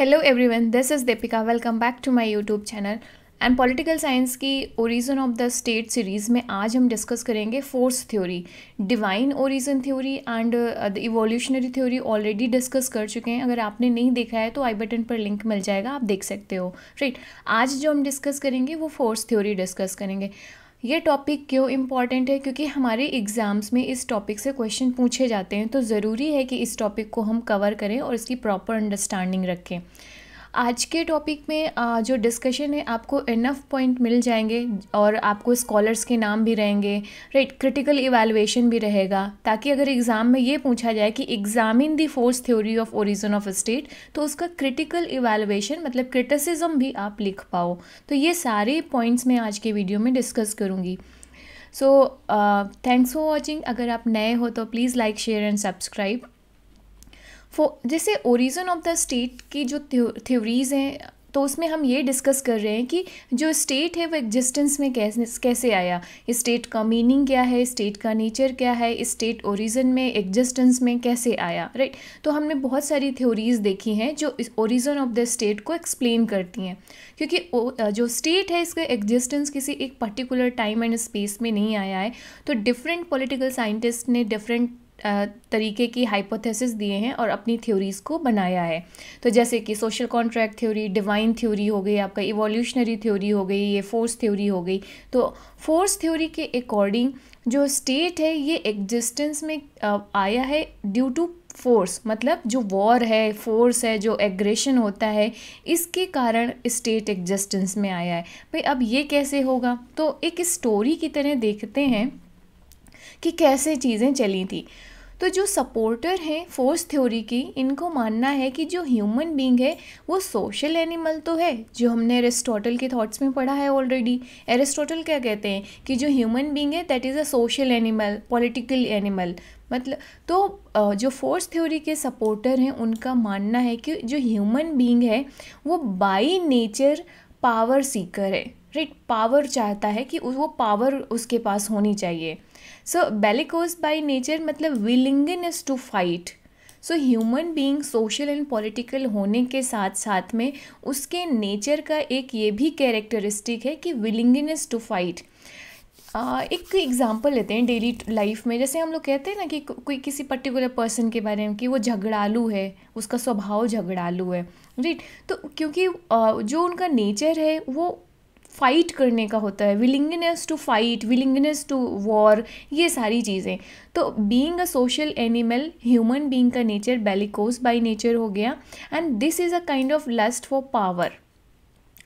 Hello everyone, this is Deepika. Welcome back to my YouTube channel and political science की origin of the state series में आज हम discuss करेंगे force theory, divine origin theory and the evolutionary theory already discuss कर चुके हैं। अगर आपने नहीं देखा है तो आई बटन पर लिंक मिल जाएगा, आप देख सकते हो। राइट, आज जो हम डिस्कस करेंगे वो फोर्स थ्योरी डिस्कस करेंगे। ये टॉपिक क्यों इम्पॉर्टेंट है? क्योंकि हमारे एग्ज़ाम्स में इस टॉपिक से क्वेश्चन पूछे जाते हैं, तो ज़रूरी है कि इस टॉपिक को हम कवर करें और इसकी प्रॉपर अंडरस्टैंडिंग रखें। आज के टॉपिक में जो डिस्कशन है, आपको इनफ पॉइंट मिल जाएंगे और आपको स्कॉलर्स के नाम भी रहेंगे। राइट, क्रिटिकल इवैल्यूएशन भी रहेगा, ताकि अगर एग्ज़ाम में ये पूछा जाए कि examine the force theory of origin of state, तो उसका क्रिटिकल इवैल्यूएशन मतलब क्रिटिसिज्म भी आप लिख पाओ। तो ये सारे पॉइंट्स मैं आज के वीडियो में डिस्कस करूँगी। So thanks for watching. अगर आप नए हो तो please like, share and subscribe. जैसे ओरिजिन ऑफ द स्टेट की जो थ्योरीज़ हैं, तो उसमें हम ये डिस्कस कर रहे हैं कि जो स्टेट है वो एग्जिस्टेंस में कैसे आया, स्टेट का मीनिंग क्या है, स्टेट का नेचर क्या है, स्टेट ओरिजिन में एग्जिस्टेंस में कैसे आया। राइट, तो हमने बहुत सारी थ्योरीज़ देखी हैं जो इस ओरिजिन ऑफ द स्टेट को एक्सप्लेन करती हैं। क्योंकि जो स्टेट है, इसका एग्जिस्टेंस किसी एक पर्टिकुलर टाइम एंड स्पेस में नहीं आया है। तो डिफरेंट पॉलिटिकल साइंटिस्ट ने डिफरेंट तरीके की हाइपोथेसिस दिए हैं और अपनी थ्योरीज़ को बनाया है। तो जैसे कि social contract theory, divine theory हो गई, आपका इवोल्यूशनरी थ्योरी हो गई, ये फोर्स थ्योरी हो गई। तो फोर्स थ्योरी के अकॉर्डिंग जो स्टेट है ये एग्जिस्टेंस में आया है ड्यू टू फोर्स, मतलब जो वॉर है, फोर्स है, जो एग्रेशन होता है, इसके कारण स्टेट एग्जिस्टेंस में आया है। भाई अब ये कैसे होगा? तो एक स्टोरी की तरह देखते हैं कि कैसे चीज़ें चली थी। तो जो सपोर्टर हैं फोर्स थ्योरी की, इनको मानना है कि जो ह्यूमन बीइंग है वो सोशल एनिमल तो है, जो हमने एरिस्टोटल के थॉट्स में पढ़ा है ऑलरेडी। एरिस्टोटल क्या कहते हैं कि जो ह्यूमन बीइंग है that is a social animal, political animal. मतलब तो जो फोर्स थ्योरी के सपोर्टर हैं उनका मानना है कि जो ह्यूमन बीइंग है वो बाय नेचर पावर सीकर है। राइट, पावर चाहता है कि वो पावर उसके पास होनी चाहिए। सो बेलिकोस बाय नेचर मतलब willingness to fight. So human being social and political होने के साथ साथ में उसके नेचर का एक ये भी कैरेक्टरिस्टिक है कि विलिंगनेस टू फाइट। एक एग्जांपल लेते हैं डेली लाइफ में। जैसे हम लोग कहते हैं ना कि कोई किसी पर्टिकुलर पर्सन के बारे में कि वो झगड़ालू है, उसका स्वभाव झगड़ालू है। राइट, तो क्योंकि जो उनका नेचर है वो फाइट करने का होता है, willingness to fight, willingness to war, ये सारी चीज़ें। तो being a social animal, human being का नेचर बेलिकोस बाय नेचर हो गया। And this is a kind of lust for power.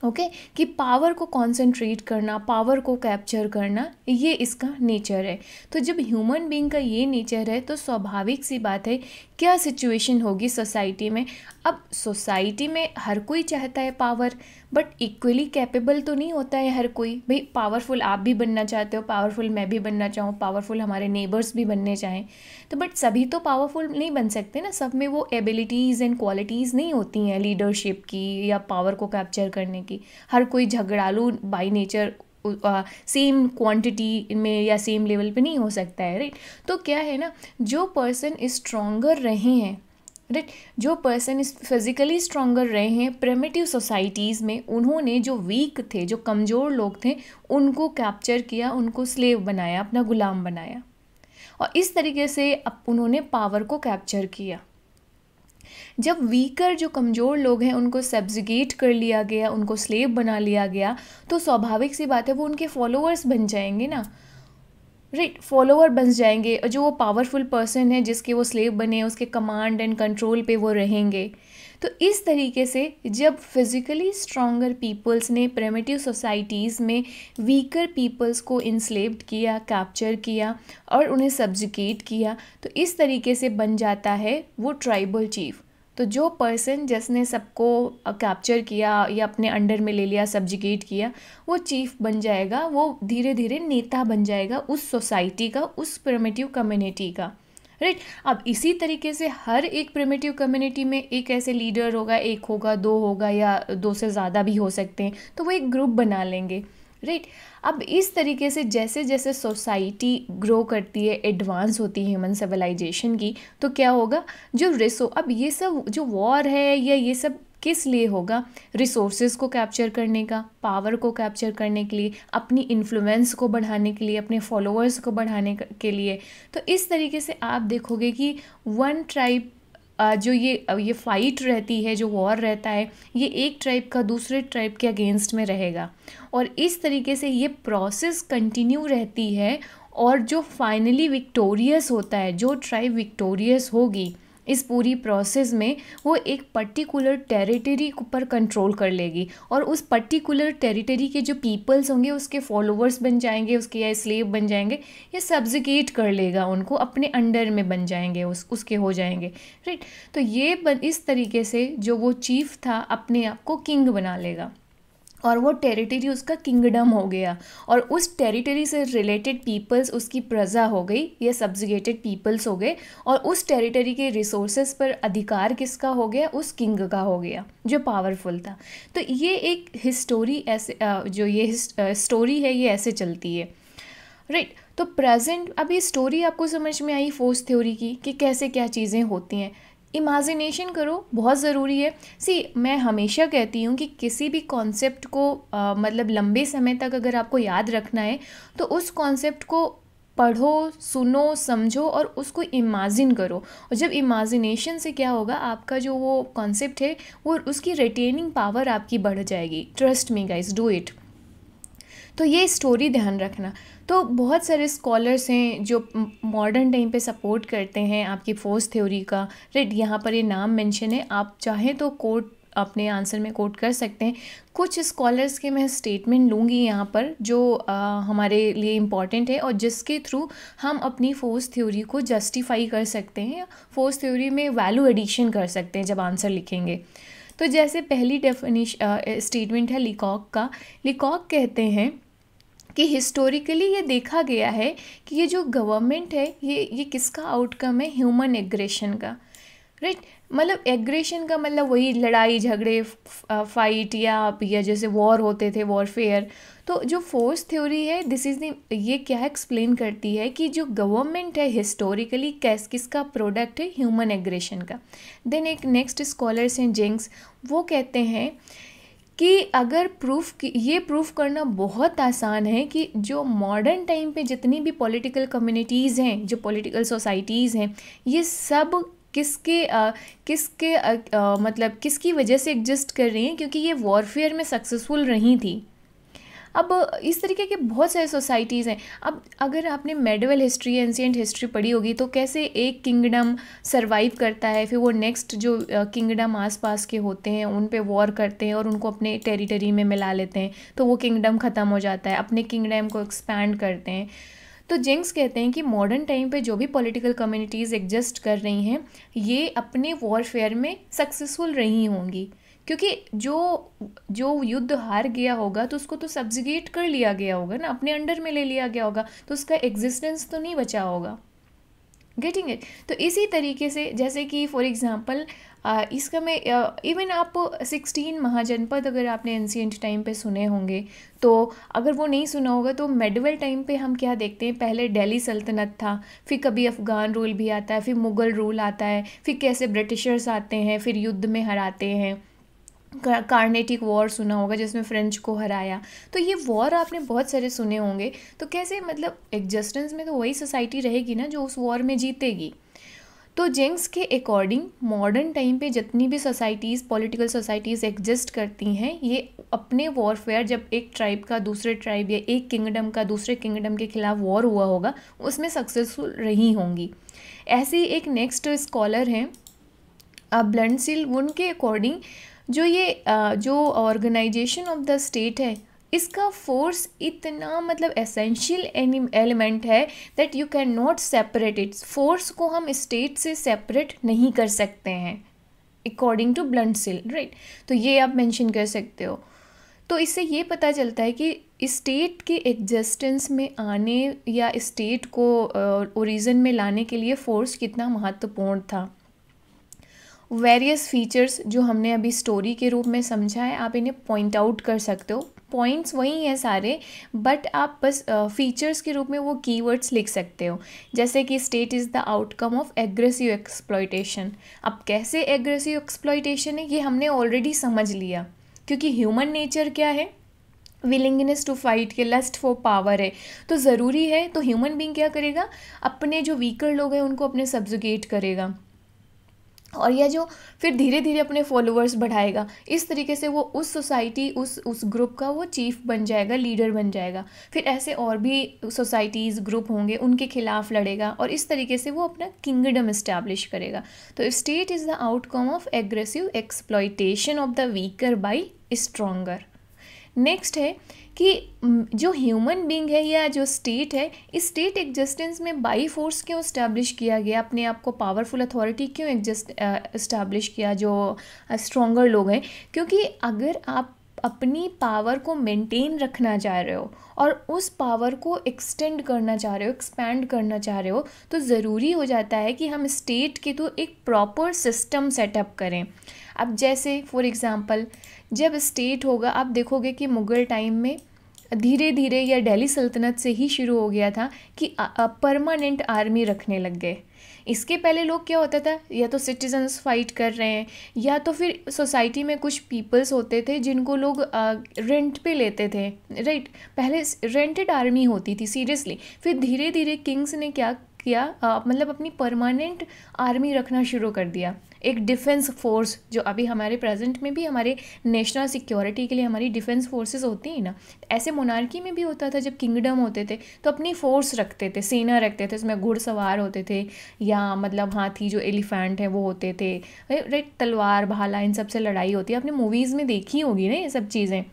Okay, कि पावर को कॉन्सेंट्रेट करना, पावर को कैप्चर करना, ये इसका नेचर है। तो जब ह्यूमन बीइंग का ये नेचर है तो स्वाभाविक सी बात है क्या सिचुएशन होगी सोसाइटी में। अब सोसाइटी में हर कोई चाहता है पावर, बट इक्वली कैपेबल तो नहीं होता है हर कोई। भाई पावरफुल आप भी बनना चाहते हो, पावरफुल मैं भी बनना चाहूँ, पावरफुल हमारे नेबर्स भी बनने चाहें, तो बट सभी तो पावरफुल नहीं बन सकते ना। सब में वो एबिलिटीज़ एंड क्वालिटीज़ नहीं होती हैं लीडरशिप की या पावर को कैप्चर करने की। हर कोई झगड़ालू बाय नेचर सेम क्वांटिटी में या सेम लेवल पे नहीं हो सकता है। राइट, तो क्या है ना, जो पर्सन स्ट्रॉन्गर रहे हैं, राइट, जो पर्सन फिजिकली स्ट्रॉन्गर रहे हैं प्रिमिटिव सोसाइटीज़ में, उन्होंने जो वीक थे, जो कमज़ोर लोग थे, उनको कैप्चर किया, उनको स्लेव बनाया, अपना गुलाम बनाया, और इस तरीके से अब उन्होंने पावर को कैप्चर किया। जब वीकर, जो कमज़ोर लोग हैं, उनको सब्जुगेट कर लिया गया, उनको स्लेव बना लिया गया, तो स्वाभाविक सी बात है वो उनके फॉलोअर्स बन जाएंगे ना। राइट, फॉलोअर बन जाएंगे। जो वो पावरफुल पर्सन है जिसके वो स्लेव बने, उसके कमांड एंड कंट्रोल पे वो रहेंगे। तो इस तरीके से जब फिज़िकली स्ट्रॉन्गर पीपल्स ने प्रिमिटिव सोसाइटीज़ में वीकर पीपल्स को इंस्लेव्ड किया, कैप्चर किया और उन्हें सब्जुगेट किया, तो इस तरीके से बन जाता है वो ट्राइबल चीफ। तो जो पर्सन जिसने सबको कैप्चर किया या अपने अंडर में ले लिया, सब्जुगेट किया, वो चीफ बन जाएगा, वो धीरे धीरे नेता बन जाएगा उस सोसाइटी का, उस प्रिमिटिव कम्युनिटी का। राइट, अब इसी तरीके से हर एक प्रिमिटिव कम्युनिटी में एक ऐसे लीडर होगा, एक होगा, दो होगा, या दो से ज़्यादा भी हो सकते हैं, तो वो एक ग्रुप बना लेंगे। राइट, अब इस तरीके से जैसे जैसे सोसाइटी ग्रो करती है, एडवांस होती है ह्यूमन सिविलाइजेशन की, तो क्या होगा, जो अब ये सब जो वॉर है या ये सब किस लिए होगा? रिसोर्सेज को कैप्चर करने का, पावर को कैप्चर करने के लिए, अपनी इन्फ्लुएंस को बढ़ाने के लिए, अपने फॉलोअर्स को बढ़ाने के लिए। तो इस तरीके से आप देखोगे कि वन ट्राइब जो ये फाइट रहती है, जो वॉर रहता है, ये एक ट्राइब का दूसरे ट्राइब के अगेंस्ट में रहेगा, और इस तरीके से ये प्रोसेस कंटिन्यू रहती है। और जो फाइनली विक्टोरियस होता है, जो ट्राइब विक्टोरियस होगी इस पूरी प्रोसेस में, वो एक पर्टिकुलर टेरिटरी पर कंट्रोल कर लेगी, और उस पर्टिकुलर टेरिटरी के जो पीपल्स होंगे उसके फॉलोअर्स बन जाएंगे, उसके या स्लेव बन जाएंगे, या सब्जुगेट कर लेगा उनको, अपने अंडर में बन जाएंगे, उसके हो जाएंगे, राइट। तो ये इस तरीके से जो वो चीफ था अपने आप को किंग बना लेगा, और वो टेरिटरी उसका किंगडम हो गया, और उस टेरिटरी से रिलेटेड पीपल्स उसकी प्रजा हो गई, या सब्जुगेटेड पीपल्स हो गए, और उस टेरिटरी के रिसोर्सेज पर अधिकार किसका हो गया? उस किंग का हो गया जो पावरफुल था। तो ये एक हिस्टोरी ऐसे जो ये स्टोरी है ये ऐसे चलती है, राइट। तो प्रेजेंट अब ये स्टोरी आपको समझ में आई फोर्स थ्योरी की कि कैसे क्या चीज़ें होती हैं। इमेजिनेशन करो, बहुत ज़रूरी है। मैं हमेशा कहती हूँ कि किसी भी कॉन्सेप्ट को मतलब लंबे समय तक अगर आपको याद रखना है तो उस कॉन्सेप्ट को पढ़ो, सुनो, समझो और उसको इमेजिन करो। और जब इमेजिनेशन से क्या होगा, आपका जो वो कॉन्सेप्ट है वो उसकी रिटेनिंग पावर आपकी बढ़ जाएगी। Trust me guys, do it. तो ये स्टोरी ध्यान रखना। तो बहुत सारे स्कॉलर्स हैं जो मॉडर्न टाइम पे सपोर्ट करते हैं आपकी फोर्स थ्योरी का, राइट। यहाँ पर ये नाम मेंशन है, आप चाहें तो कोट अपने आंसर में कोट कर सकते हैं। कुछ स्कॉलर्स के मैं स्टेटमेंट लूँगी यहाँ पर जो हमारे लिए इम्पॉर्टेंट है और जिसके थ्रू हम अपनी फोर्स थ्योरी को जस्टिफाई कर सकते हैं, फोर्स थ्योरी में वैल्यू एडिशन कर सकते हैं जब आंसर लिखेंगे। तो जैसे पहली स्टेटमेंट है लिकॉक का। लिकॉक कहते हैं कि हिस्टोरिकली ये देखा गया है कि ये जो गवर्नमेंट है ये किसका आउटकम है? ह्यूमन एग्रेशन का, राइट। मतलब एग्रेशन का मतलब वही लड़ाई झगड़े, फाइट या जैसे वॉर होते थे, वॉरफेयर। तो जो फोर्स थ्योरी है ये क्या एक्सप्लेन करती है कि जो गवर्नमेंट है हिस्टोरिकली किसका प्रोडक्ट है? ह्यूमन एग्रेशन का। देन एक नेक्स्ट स्कॉलर्स हैं जेंग्स, वो कहते हैं कि अगर ये प्रूफ करना बहुत आसान है कि जो मॉडर्न टाइम पे जितनी भी पॉलिटिकल कम्युनिटीज़ हैं, जो पॉलिटिकल सोसाइटीज़ हैं, ये सब मतलब किसकी वजह से एग्जिस्ट कर रही हैं? क्योंकि ये वॉरफेयर में सक्सेसफुल रही थी। अब इस तरीके के बहुत सारे सोसाइटीज़ हैं। अब अगर आपने मेडिवल हिस्ट्री, एंशिएंट हिस्ट्री पढ़ी होगी तो कैसे एक किंगडम सरवाइव करता है, फिर वो नेक्स्ट जो किंगडम आसपास के होते हैं उन पे वॉर करते हैं और उनको अपने टेरिटरी में मिला लेते हैं, तो वो किंगडम ख़त्म हो जाता है, अपने किंगडम को एक्सपैंड करते हैं। तो जेंग्स कहते हैं कि मॉडर्न टाइम पे जो भी पॉलिटिकल कम्युनिटीज़ एग्जिस्ट कर रही हैं ये अपने वॉरफेयर में सक्सेसफुल रही होंगी, क्योंकि जो युद्ध हार गया होगा तो उसको तो सब्जुगेट कर लिया गया होगा ना, अपने अंडर में ले लिया गया होगा, तो उसका एग्जिस्टेंस तो नहीं बचा होगा। Getting it? तो इसी तरीके से जैसे कि फॉर एग्जांपल इसका मैं इवन आप 16 महाजनपद अगर आपने एंशिएंट टाइम पे सुने होंगे, तो अगर वो नहीं सुना होगा तो मेडिवल टाइम पे हम क्या देखते हैं, पहले दिल्ली सल्तनत था, फिर कभी अफ़गान रूल भी आता है, फिर मुग़ल रूल आता है, फिर कैसे ब्रिटिशर्स आते हैं, फिर युद्ध में हराते हैं। कार्नेटिक वॉर सुना होगा जिसमें फ्रेंच को हराया। तो ये वॉर आपने बहुत सारे सुने होंगे। तो कैसे मतलब एग्जिस्टेंस में तो वही सोसाइटी रहेगी ना जो उस वॉर में जीतेगी। तो जेंग्स के अकॉर्डिंग मॉडर्न टाइम पे जितनी भी सोसाइटीज़, पॉलिटिकल सोसाइटीज़ एग्जिस्ट करती हैं, ये अपने वॉरफेयर जब एक ट्राइब का दूसरे ट्राइब या एक किंगडम का दूसरे किंगडम के खिलाफ वॉर हुआ होगा उसमें सक्सेसफुल रही होंगी। ऐसे ही एक नेक्स्ट स्कॉलर हैं ब्लंडसिल, उनके अकॉर्डिंग जो ऑर्गेनाइजेशन ऑफ द स्टेट है इसका फोर्स इतना मतलब एसेंशियल एलिमेंट है that you can not separate it. Force को हम स्टेट से सेपरेट नहीं कर सकते हैं अकॉर्डिंग टू ब्लंडसिल, राइट। तो ये आप मेंशन कर सकते हो। तो इससे ये पता चलता है कि स्टेट के एग्जिस्टेंस में आने या स्टेट को ओरिजिन में लाने के लिए फोर्स कितना महत्वपूर्ण था। वेरियस फीचर्स जो हमने अभी स्टोरी के रूप में समझा है, आप इन्हें पॉइंट आउट कर सकते हो। पॉइंट्स वही हैं सारे, बट आप बस फीचर्स के रूप में वो कीवर्ड्स लिख सकते हो। जैसे कि state is the outcome of aggressive exploitation. अब कैसे एग्रेसिव एक्सप्लॉयटेशन है ये हमने ऑलरेडी समझ लिया, क्योंकि ह्यूमन नेचर क्या है, विलिंगनेस टू फाइट के, लस्ट फॉर पावर है। तो ज़रूरी है, तो ह्यूमन बीइंग क्या करेगा, अपने जो वीकर लोग हैं उनको अपने सब्जुगेट करेगा, और यह जो फिर धीरे धीरे अपने फॉलोअर्स बढ़ाएगा। इस तरीके से वो उस सोसाइटी, उस ग्रुप का वो चीफ बन जाएगा, लीडर बन जाएगा। फिर ऐसे और भी सोसाइटीज़, ग्रुप होंगे, उनके खिलाफ लड़ेगा, और इस तरीके से वो अपना किंगडम इस्टेब्लिश करेगा। तो state is the outcome of aggressive exploitation of the weaker by stronger. Next है कि जो ह्यूमन बीइंग है या जो स्टेट है, इस स्टेट एग्जिस्टेंस में बाई फोर्स क्यों इस्टेब्लिश किया गया, अपने आप को पावरफुल अथॉरिटी क्यों इस्टेब्लिश किया जो स्ट्रॉन्गर लोग हैं, क्योंकि अगर आप अपनी पावर को मेंटेन रखना चाह रहे हो और उस पावर को एक्सटेंड करना चाह रहे हो, एक्सपैंड करना चाह रहे हो, तो ज़रूरी हो जाता है कि हम स्टेट के तो एक प्रॉपर सिस्टम सेटअप करें। अब जैसे फॉर एग्ज़ाम्पल जब स्टेट होगा, आप देखोगे कि मुग़ल टाइम में धीरे धीरे, या दिल्ली सल्तनत से ही शुरू हो गया था कि परमानेंट आर्मी रखने लग गए। इसके पहले लोग क्या होता था, या तो सिटीजन्स फाइट कर रहे हैं, या तो फिर सोसाइटी में कुछ पीपल्स होते थे जिनको लोग रेंट पे लेते थे, राइट। पहले रेंटेड आर्मी होती थी, सीरियसली। फिर धीरे धीरे किंग्स ने क्या किया, मतलब अपनी परमानेंट आर्मी रखना शुरू कर दिया, एक डिफेंस फोर्स, जो अभी हमारे प्रेजेंट में भी हमारे नेशनल सिक्योरिटी के लिए हमारी डिफेंस फोर्सेस होती हैं ना। ऐसे मोनार्की में भी होता था, जब किंगडम होते थे तो अपनी फोर्स रखते थे, सेना रखते थे, उसमें घुड़सवार होते थे, या मतलब हाथी जो एलिफेंट है वो होते थे, राइट। तलवार, भाला, इन सब से लड़ाई होती है, आपने मूवीज़ में देखी होगी ना ये सब चीज़ें।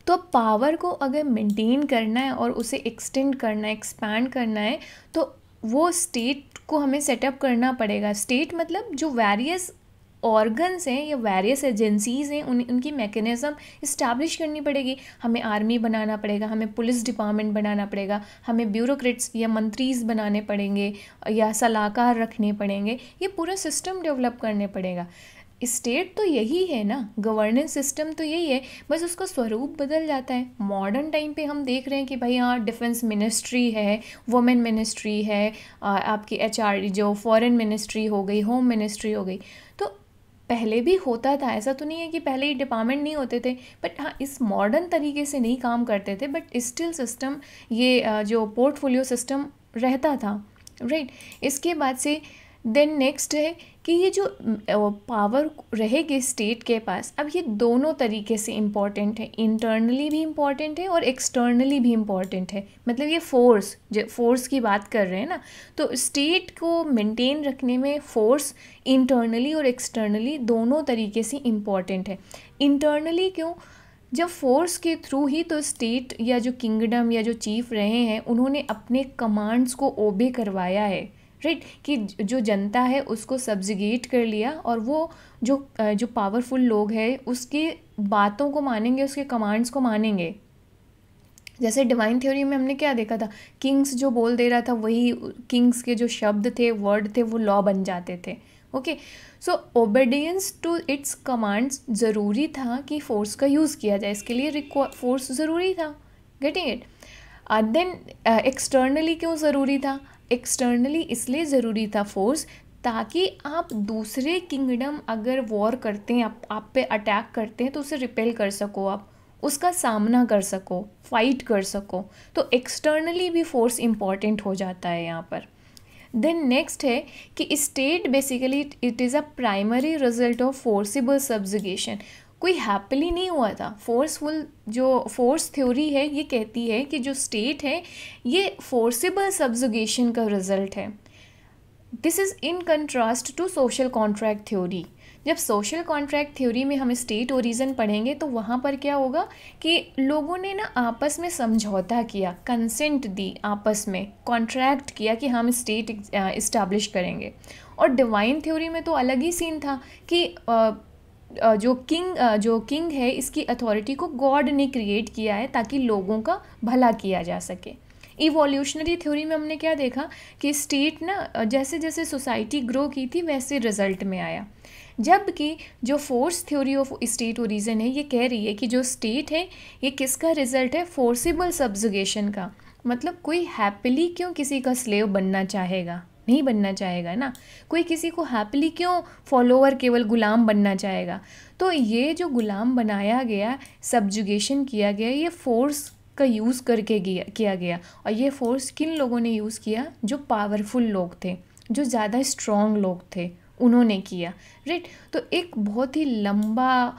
तो पावर को अगर मेंटेन करना है और उसे एक्सटेंड करना है, एक्सपैंड करना है, तो वो स्टेट को हमें सेटअप करना पड़ेगा। स्टेट मतलब जो वेरियस ऑर्गन्स हैं या वेरियस एजेंसीज़ हैं, उनकी मैकेनिज़्म इस्टेब्लिश करनी पड़ेगी। हमें आर्मी बनाना पड़ेगा, हमें पुलिस डिपार्टमेंट बनाना पड़ेगा, हमें ब्यूरोक्रेट्स या मंत्रीज़ बनाने पड़ेंगे, या सलाहकार रखने पड़ेंगे। ये पूरा सिस्टम डेवलप करने पड़ेगा। स्टेट तो यही है ना, गवर्नेंस सिस्टम तो यही है, बस उसका स्वरूप बदल जाता है। मॉडर्न टाइम पे हम देख रहे हैं कि भाई हाँ, डिफेंस मिनिस्ट्री है, वुमेन मिनिस्ट्री है, आपकी एचआरडी जो फॉरेन मिनिस्ट्री हो गई, होम मिनिस्ट्री हो गई। तो पहले भी होता था, ऐसा तो नहीं है कि पहले ही डिपार्टमेंट नहीं होते थे, बट हाँ इस मॉडर्न तरीके से नहीं काम करते थे, बट स्टिल सिस्टम, ये जो पोर्टफोलियो सिस्टम रहता था, राइट। इसके बाद से देन नेक्स्ट है कि ये जो पावर रहेगी स्टेट के पास, अब ये दोनों तरीके से इम्पॉर्टेंट है, इंटरनली भी इम्पॉर्टेंट है और एक्सटर्नली भी इम्पॉर्टेंट है। मतलब ये फोर्स, जो फोर्स की बात कर रहे हैं ना, तो स्टेट को मेंटेन रखने में फोर्स इंटरनली और एक्सटर्नली दोनों तरीके से इम्पॉर्टेंट है। इंटरनली क्यों, जब फोर्स के थ्रू ही तो स्टेट या जो किंगडम या जो चीफ रहे हैं उन्होंने अपने कमांड्स को ओबे करवाया है, राइट, कि जो जनता है उसको सब्जिगेट कर लिया, और वो जो पावरफुल लोग हैं उसकी बातों को मानेंगे, उसके कमांड्स को मानेंगे। जैसे डिवाइन थ्योरी में हमने क्या देखा था, किंग्स जो बोल दे रहा था वही, किंग्स के जो शब्द थे, वर्ड थे, वो लॉ बन जाते थे। Okay, so obedience to its commands ज़रूरी था कि फोर्स का यूज़ किया जाए, इसके लिए फोर्स ज़रूरी था। Getting it. देन एक्सटर्नली क्यों ज़रूरी था, एक्सटर्नली इसलिए ज़रूरी था फोर्स, ताकि आप दूसरे किंगडम अगर वॉर करते हैं, आप पे अटैक करते हैं, तो उसे रिपेल कर सको, आप उसका सामना कर सको, फाइट कर सको। तो एक्सटर्नली भी फोर्स इम्पॉर्टेंट हो जाता है यहाँ पर। देन नेक्स्ट है कि state basically it is a primary result of forcible subjugation. कोई हैप्पीली नहीं हुआ था, फोर्सफुल, जो फोर्स थ्योरी है ये कहती है कि जो स्टेट है ये फोर्सिबल सब्जुगेशन का रिजल्ट है। This is in contrast to social contract theory. जब सोशल कॉन्ट्रैक्ट थ्योरी में हम स्टेट ओरिजिन पढ़ेंगे तो वहाँ पर क्या होगा कि लोगों ने ना आपस में समझौता किया, कंसेंट दी, आपस में कॉन्ट्रैक्ट किया कि हम स्टेट इस्टेब्लिश करेंगे। और डिवाइन थ्योरी में तो अलग ही सीन था कि जो किंग है इसकी अथॉरिटी को गॉड ने क्रिएट किया है ताकि लोगों का भला किया जा सके। इवोल्यूशनरी थ्योरी में हमने क्या देखा कि स्टेट ना जैसे जैसे सोसाइटी ग्रो की थी वैसे रिजल्ट में आया। जबकि जो force theory of state origin है ये कह रही है कि जो स्टेट है ये किसका रिजल्ट है, फोर्सिबल सब्जुगेशन का। मतलब कोई हैप्पीली क्यों किसी का स्लेव बनना चाहेगा, नहीं बनना चाहेगा ना। कोई किसी को हैप्पीली क्यों फॉलोअर, केवल गुलाम बनना चाहेगा। तो ये जो गुलाम बनाया गया, सब्जुगेशन किया गया, ये फोर्स का यूज़ करके किया गया। और ये फोर्स किन लोगों ने यूज़ किया, जो पावरफुल लोग थे, जो ज़्यादा स्ट्रॉन्ग लोग थे, उन्होंने किया, राइट। तो एक बहुत ही लंबा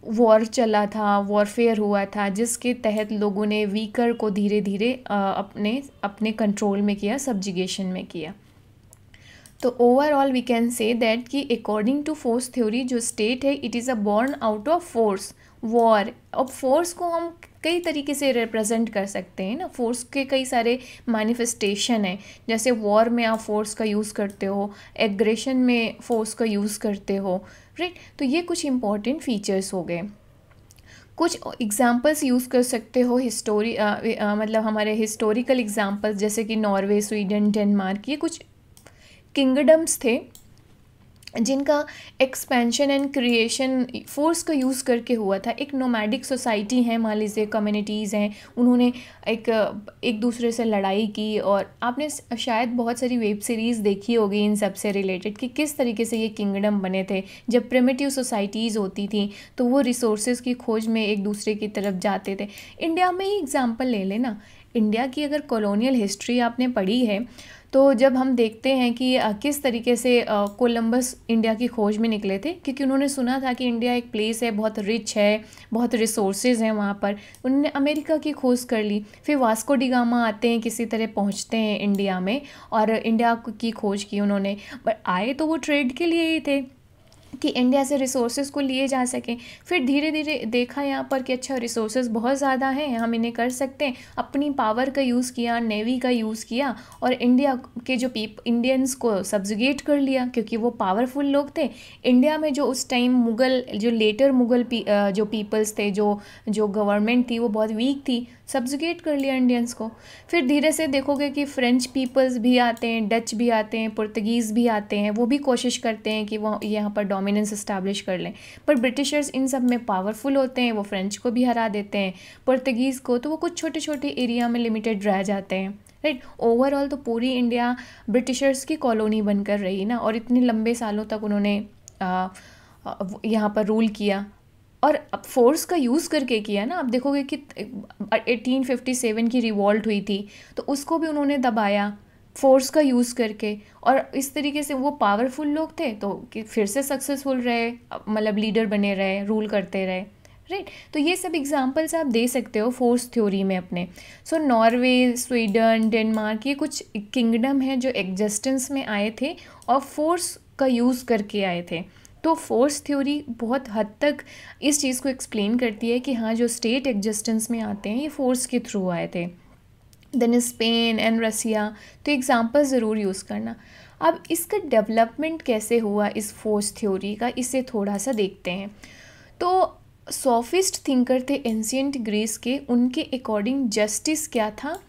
वॉर चला था, वॉरफेयर हुआ था, जिसके तहत लोगों ने वीकर को धीरे धीरे अपने अपने कंट्रोल में किया, सब्जुगेशन में किया। तो overall we can say that कि अकॉर्डिंग टू फोर्स थ्योरी जो स्टेट है it is a born out of force, war. अब फोर्स को हम कई तरीके से रिप्रेजेंट कर सकते हैं ना, फोर्स के कई सारे मैनिफेस्टेशन है। जैसे वॉर में आप फोर्स का यूज़ करते हो, एग्रेशन में फोर्स का यूज़ करते हो, राइट। तो ये कुछ इंपॉर्टेंट फीचर्स हो गए। कुछ एग्जाम्पल्स यूज़ कर सकते हो मतलब हमारे हिस्टोरिकल एग्जाम्पल्स, जैसे कि नॉर्वे, स्वीडन, डेनमार्क, ये कुछ किंगडम्स थे जिनका एक्सपेंशन एंड क्रिएशन फोर्स का यूज़ करके हुआ था। एक नोमैडिक सोसाइटी है, मान लीजिए कम्युनिटीज़ हैं, उन्होंने एक दूसरे से लड़ाई की। और आपने शायद बहुत सारी वेब सीरीज़ देखी होगी इन सब से रिलेटेड कि किस तरीके से ये किंगडम बने थे। जब प्रिमिटिव सोसाइटीज़ होती थी तो वो रिसोर्सेज की खोज में एक दूसरे की तरफ जाते थे। इंडिया में ही एग्जाम्पल ले लेना, इंडिया की अगर कॉलोनियल हिस्ट्री आपने पढ़ी है तो जब हम देखते हैं कि किस तरीके से कोलंबस इंडिया की खोज में निकले थे, क्योंकि उन्होंने सुना था कि इंडिया एक प्लेस है, बहुत रिच है, बहुत रिसोर्सेज हैं वहाँ पर। उन्होंने अमेरिका की खोज कर ली। फिर वास्को डी गामा आते हैं, किसी तरह पहुँचते हैं इंडिया में और इंडिया की खोज की उन्होंने। बट आए तो वो ट्रेड के लिए ही थे कि इंडिया से रिसोर्सेज को लिए जा सकें। फिर धीरे धीरे देखा यहाँ पर कि अच्छा रिसोर्सेज बहुत ज़्यादा हैं, हम इन्हें कर सकते हैं। अपनी पावर का यूज़ किया, नेवी का यूज़ किया और इंडिया के जो इंडियंस को सब्जुगेट कर लिया, क्योंकि वो पावरफुल लोग थे। इंडिया में जो उस टाइम मुग़ल, जो लेटर मुग़ल जो पीपल्स थे, जो गवर्नमेंट थी वो बहुत वीक थी, सब्जुगेट कर लिया इंडियंस को। फिर धीरे से देखोगे कि फ्रेंच पीपल्स भी आते हैं, डच भी आते हैं, पुर्तगीज़ भी आते हैं, वो भी कोशिश करते हैं कि वो यहाँ पर डोमिनेंस इस्टेब्लिश कर लें। पर ब्रिटिशर्स इन सब में पावरफुल होते हैं, वो फ्रेंच को भी हरा देते हैं, पुर्तगीज़ को, तो वो कुछ छोटे छोटे एरिया में लिमिटेड रह जाते हैं, राइट। ओवरऑल तो पूरी इंडिया ब्रिटिशर्स की कॉलोनी बनकर रही ना, और इतने लंबे सालों तक उन्होंने यहाँ पर रूल किया और अब फोर्स का यूज़ करके किया ना। आप देखोगे कि 1857 की रिवॉल्ट हुई थी तो उसको भी उन्होंने दबाया फोर्स का यूज़ करके, और इस तरीके से वो पावरफुल लोग थे तो कि फिर से सक्सेसफुल रहे, मतलब लीडर बने रहे, रूल करते रहे, राइट। तो ये सब एग्जांपल्स आप दे सकते हो फोर्स थ्योरी में अपने। सो नॉर्वे, स्वीडन, डेनमार्क, ये कुछ किंगडम हैं जो एग्जिस्टेंस में आए थे और फोर्स का यूज़ करके आए थे। तो फोर्स थ्योरी बहुत हद तक इस चीज़ को एक्सप्लेन करती है कि हाँ, जो स्टेट एग्जिस्टेंस में आते हैं ये फोर्स के थ्रू आए थे। देन स्पेन एंड रसिया, तो एग्जांपल ज़रूर यूज़ करना। अब इसका डेवलपमेंट कैसे हुआ इस फोर्स थ्योरी का, इसे थोड़ा सा देखते हैं। तो सोफिस्ट थिंकर थे एंशियंट ग्रीस के, उनके अकॉर्डिंग जस्टिस क्या था,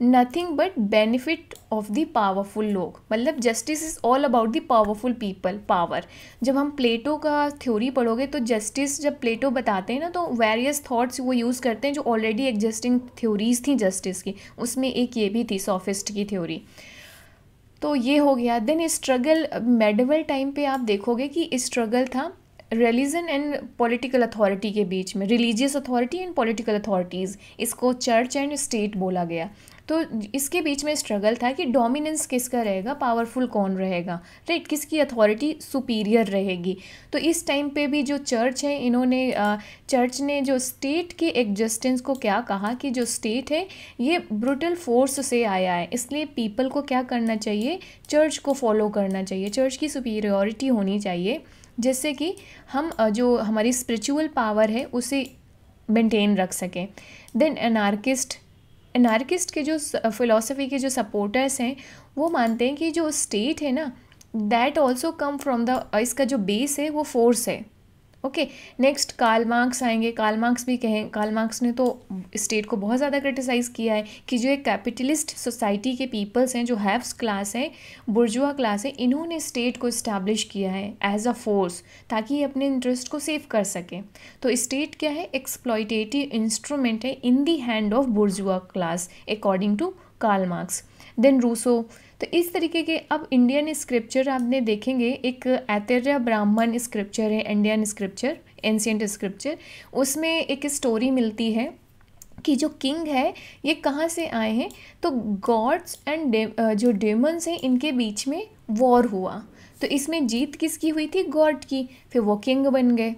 nothing but benefit of the powerful लोग। मतलब justice is all about the powerful people, power. जब हम प्लेटो का थ्योरी पढ़ोगे तो जस्टिस जब प्लेटो बताते हैं ना तो वेरियस थॉट्स वो यूज़ करते हैं जो ऑलरेडी एग्जिस्टिंग थ्योरीज थी जस्टिस की, उसमें एक ये भी थी सोफिस्ट की थ्योरी। तो ये हो गया। देन स्ट्रगल, मेडिवल टाइम पे आप देखोगे कि स्ट्रगल था रिलीजन एंड पॉलिटिकल अथॉरिटी के बीच में, religious authority and political authorities, इसको चर्च एंड स्टेट बोला गया। तो इसके बीच में स्ट्रगल था कि डोमिनेंस किसका रहेगा, पावरफुल कौन रहेगा, राइट, किसकी अथॉरिटी सुपीरियर रहेगी। तो इस टाइम पे भी जो चर्च है, इन्होंने चर्च ने जो स्टेट के एग्जिस्टेंस को क्या कहा कि जो स्टेट है ये ब्रूटल फोर्स से आया है, इसलिए पीपल को क्या करना चाहिए, चर्च को फॉलो करना चाहिए, चर्च की सुपीरियरिटी होनी चाहिए, जिससे कि हम जो हमारी स्पिरिचुअल पावर है उसे मेंटेन रख सकें। देन एनार्किस्ट के जो फिलॉसफी के जो सपोर्टर्स हैं वो मानते हैं कि जो स्टेट है ना that also come from the, इसका जो बेस है वो फोर्स है, ओके। नेक्स्ट कार्ल मार्क्स आएंगे। कार्ल मार्क्स भी कहें, कार्ल मार्क्स ने तो स्टेट को बहुत ज़्यादा क्रिटिसाइज़ किया है कि जो एक कैपिटलिस्ट सोसाइटी के पीपल्स हैं, जो हैव्स क्लास है, बुर्जुआ क्लास है, इन्होंने स्टेट को इस्टेब्लिश किया है एज अ फोर्स ताकि ये अपने इंटरेस्ट को सेव कर सकें। तो स्टेट क्या है? एक्सप्लॉयटेटिव इंस्ट्रूमेंट है in the hand of bourgeois class according to Karl Marx. Then Rousseau. तो इस तरीके के अब इंडियन स्क्रिप्चर आपने देखेंगे, एक ऐतरेय ब्राह्मण स्क्रिप्चर है, इंडियन स्क्रिप्चर, एंशिएंट स्क्रिप्चर, उसमें एक स्टोरी मिलती है कि जो किंग है ये कहाँ से आए हैं, तो गॉड्स एंड जो डेमन्स हैं इनके बीच में वॉर हुआ, तो इसमें जीत किसकी हुई थी? गॉड की। फिर वो किंग बन गए,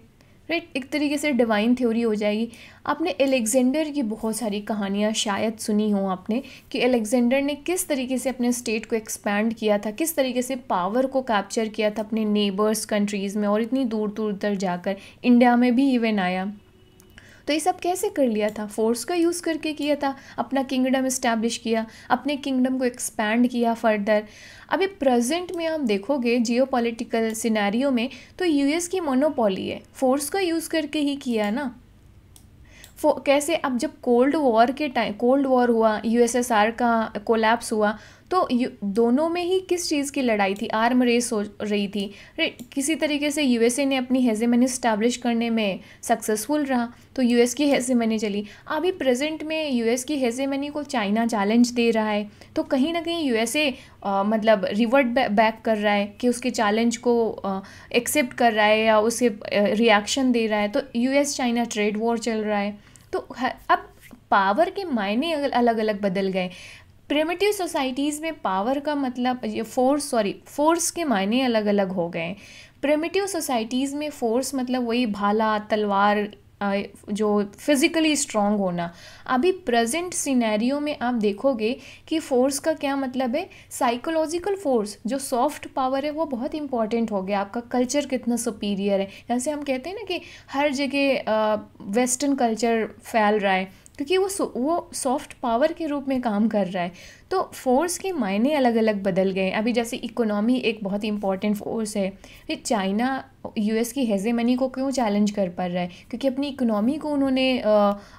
राइट। एक तरीके से डिवाइन थ्योरी हो जाएगी। आपने एलेक्जेंडर की बहुत सारी कहानियाँ शायद सुनी हो आपने कि एलेक्जेंडर ने किस तरीके से अपने स्टेट को एक्सपैंड किया था, किस तरीके से पावर को कैप्चर किया था अपने नेबर्स कंट्रीज़ में और इतनी दूर दूर तक जाकर इंडिया में भी इवन आया। तो ये सब कैसे कर लिया था? फोर्स का यूज़ करके किया था। अपना किंगडम इस्टेब्लिश किया, अपने किंगडम को एक्सपैंड किया फर्दर। अभी प्रेजेंट में आप देखोगे जियोपॉलिटिकल सिनेरियो में तो यूएस की मोनोपोली है, फोर्स का यूज़ करके ही किया ना। कैसे? अब जब कोल्ड वॉर के टाइम, कोल्ड वॉर हुआ, यूएसएसआर का कोलैप्स हुआ, तो दोनों में ही किस चीज़ की लड़ाई थी? आर्म रेस हो रही थी, राइट। किसी तरीके से यूएसए ने अपनी हेजेमनी स्टैब्लिश करने में सक्सेसफुल रहा, तो यूएस की हेजेमनी चली। अभी प्रेजेंट में यूएस की हेजेमनी को चाइना चैलेंज दे रहा है, तो कहीं ना कहीं यूएसए मतलब रिवर्ट बैक कर रहा है कि उसके चैलेंज को एक्सेप्ट कर रहा है या उसे रिएक्शन दे रहा है। तो यूएस चाइना ट्रेड वॉर चल रहा है। तो अब पावर के मायने अलग अलग बदल गए। प्रिमिटिव सोसाइटीज़ में पावर का मतलब ये फोर्स के मायने अलग अलग हो गए। प्रिमिटिव सोसाइटीज़ में फोर्स मतलब वही भाला तलवार, जो फिज़िकली स्ट्रॉन्ग होना। अभी प्रेजेंट सिनेरियो में आप देखोगे कि फोर्स का क्या मतलब है? साइकोलॉजिकल फोर्स, जो सॉफ्ट पावर है वो बहुत इंपॉर्टेंट हो गया। आपका कल्चर कितना सुपीरियर है, जैसे हम कहते हैं ना कि हर जगह वेस्टर्न कल्चर फैल रहा है क्योंकि वो सॉफ्ट पावर के रूप में काम कर रहा है। तो फोर्स के मायने अलग अलग बदल गए। अभी जैसे इकोनॉमी एक बहुत इंपॉर्टेंट फोर्स है। ये चाइना यूएस की हेजेमनी को क्यों चैलेंज कर पा रहा है? क्योंकि अपनी इकोनॉमी को उन्होंने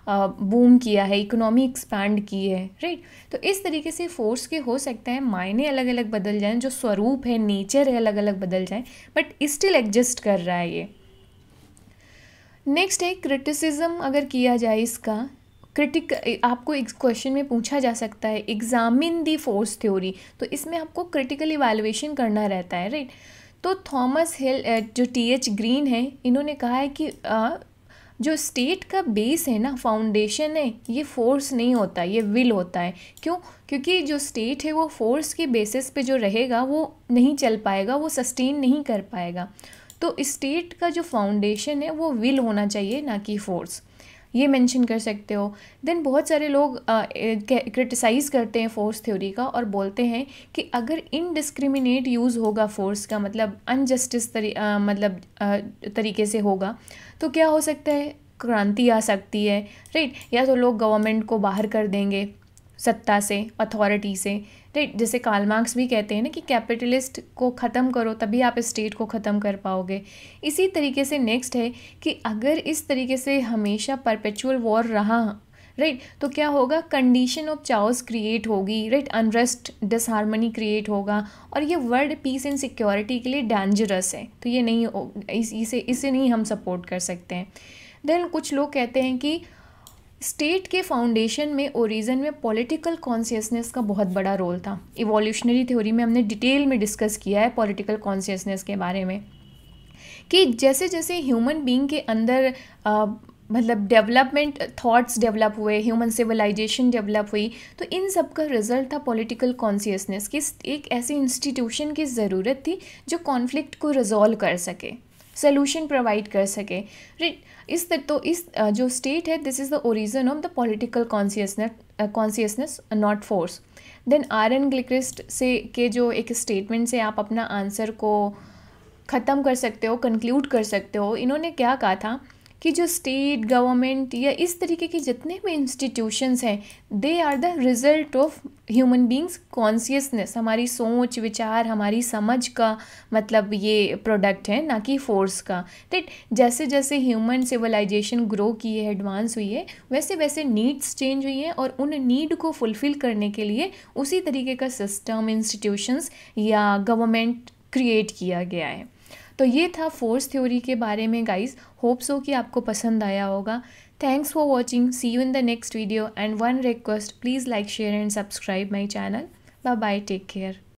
बूम किया है, इकोनॉमी एक्सपैंड की है, राइट। तो इस तरीके से फोर्स के हो सकता है मायने अलग अलग बदल जाएं, जो स्वरूप है, नेचर है, अलग अलग बदल जाएं, बट स्टिल एग्जिस्ट कर रहा है ये। नेक्स्ट है क्रिटिसिज्म। अगर किया जाए इसका आपको एक क्वेश्चन में पूछा जा सकता है एग्जामिन दी फोर्स थ्योरी, तो इसमें आपको क्रिटिकल इवैल्यूएशन करना रहता है, राइट। तो थॉमस हिल, जो टीएच ग्रीन है, इन्होंने कहा है कि जो स्टेट का बेस है ना, फाउंडेशन है, ये फोर्स नहीं होता, ये विल होता है। क्यों? क्योंकि जो स्टेट है वो फोर्स के बेसिस पे जो रहेगा वो नहीं चल पाएगा, वो सस्टेन नहीं कर पाएगा। तो स्टेट का जो फाउंडेशन है वो विल होना चाहिए, ना कि फोर्स। ये मेंशन कर सकते हो। देन बहुत सारे लोग क्रिटिसाइज़ करते हैं फोर्स थ्योरी का और बोलते हैं कि अगर इनडिस्क्रिमिनेट यूज़ होगा फोर्स का, मतलब अनजस्टिस तरीके से होगा, तो क्या हो सकता है? क्रांति आ सकती है, राइट। या तो लोग गवर्नमेंट को बाहर कर देंगे सत्ता से, अथॉरिटी से, राइट। जैसे कार्ल मार्क्स भी कहते हैं ना कि कैपिटलिस्ट को ख़त्म करो तभी आप स्टेट को ख़त्म कर पाओगे। इसी तरीके से नेक्स्ट है कि अगर इस तरीके से हमेशा परपेचुअल वॉर रहा, राइट, तो क्या होगा? कंडीशन ऑफ चाओस क्रिएट होगी, राइट। अनरेस्ट, डिसहार्मनी क्रिएट होगा और ये वर्ल्ड पीस एंड सिक्योरिटी के लिए डेंजरस है। तो ये नहीं, इसे नहीं हम सपोर्ट कर सकते हैं। देन कुछ लोग कहते हैं कि स्टेट के फाउंडेशन में, ओरिजिन में पॉलिटिकल कॉन्शियसनेस का बहुत बड़ा रोल था। इवोल्यूशनरी थ्योरी में हमने डिटेल में डिस्कस किया है पॉलिटिकल कॉन्शियसनेस के बारे में, कि जैसे जैसे ह्यूमन बीइंग के अंदर मतलब डेवलपमेंट, थॉट्स डेवलप हुए, ह्यूमन सिविलाइजेशन डेवलप हुई, तो इन सब का रिजल्ट था पॉलिटिकल कॉन्शियसनेस की। एक ऐसी इंस्टीट्यूशन की ज़रूरत थी जो कॉन्फ्लिक्ट को रिजॉल्व कर सके, सोल्यूशन प्रोवाइड कर सके, राइट। इस जो स्टेट है, this is the origin of the political consciousness, not force. Then RN Gilchrist से के जो एक स्टेटमेंट से आप अपना आंसर को ख़त्म कर सकते हो, कंक्लूड कर सकते हो। इन्होंने क्या कहा था कि जो स्टेट गवर्नमेंट या इस तरीके के जितने भी इंस्टीट्यूशंस हैं, they are the result of human beings consciousness, हमारी सोच विचार हमारी समझ का मतलब ये प्रोडक्ट है, ना कि फोर्स का। राइट, जैसे जैसे ह्यूमन सिविलाइजेशन ग्रो की है, एडवांस हुई है, वैसे वैसे नीड्स चेंज हुई हैं और उन नीड को फुलफ़िल करने के लिए उसी तरीके का सिस्टम, इंस्टीट्यूशंस या गवर्नमेंट क्रिएट किया गया है। तो ये था फोर्स थ्योरी के बारे में गाइस। होप सो कि आपको पसंद आया होगा। Thanks for watching, see you in the next video and one request, please like share and subscribe my channel. Bye bye, take care.